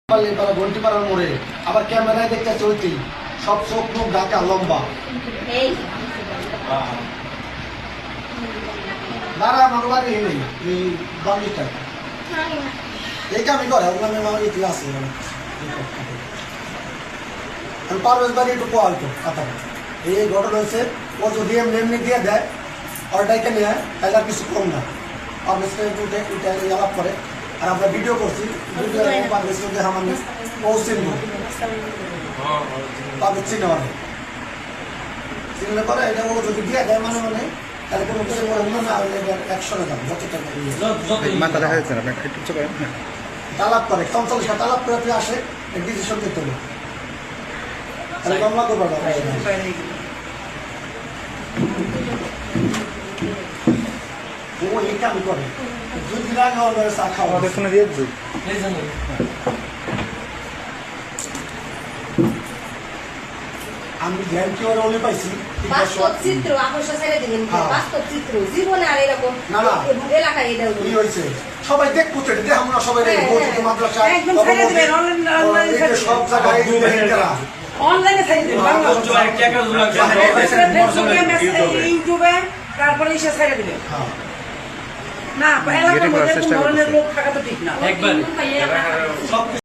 ঘন্টিপাড়ার মোড়ে আবার ক্যামেরায় দেখতে চলছি সব চোখ মুখ ঢাকা লম্বা দাঁড়া আমার বাড়ি নেই এই বাংলিটা এই কামই করে ওগুলো আমার ইতিহাস আছে আমি পারভেজ বাড়ি একটু পোয়া হইতো কথা এই ঘটনা হয়েছে ও যদি এমনি দিয়ে দেয় অর্ডারকে নিয়ে তাহলে আর কিছু কম না পারভেজকে এটা আলাপ করে আর আমরা ভিডিও করছি ভিডিও পারভেজকে দেখা মানে ও চিনব পারভেজ চিনে মানে চিনলে পরে এটা ও যদি দিয়ে দেয় মানে মানে তাহলে কোনো কিছু মনে না হলে 100 টাকা যত টাকা মাথা দেখা যাচ্ছে না আপনি একটু উচ্চ করেন তালাপ করে 45 টাকা তালাপ করে আসে এক ডিসিশন দিতে হবে তাহলে মামলা করবো ও এই কাম করে দুদিন আগে ওদের চা খাওয়া ফোনে দিয়ে দিই আমি জ্ঞান কি ওর ওলে পাইছি বাস্তব চিত্র আকর্ষণ ছেড়ে দিবেন বাস্তব চিত্র জীবনে আর এরকম এলাকায় এটা কি হয়েছে সবাই দেখবো তো দেখ আমরা সবাই দেখবো মাদ্রাসা একদম ছেড়ে দিবেন অনলাইন সব জায়গায় অনলাইনে ছেড়ে দিবেন ইউটিউবে তারপরে এসে ছেড়ে দিবেন না এলাকার মধ্যে কোন ধরনের লোক থাকা তো ঠিক না একবার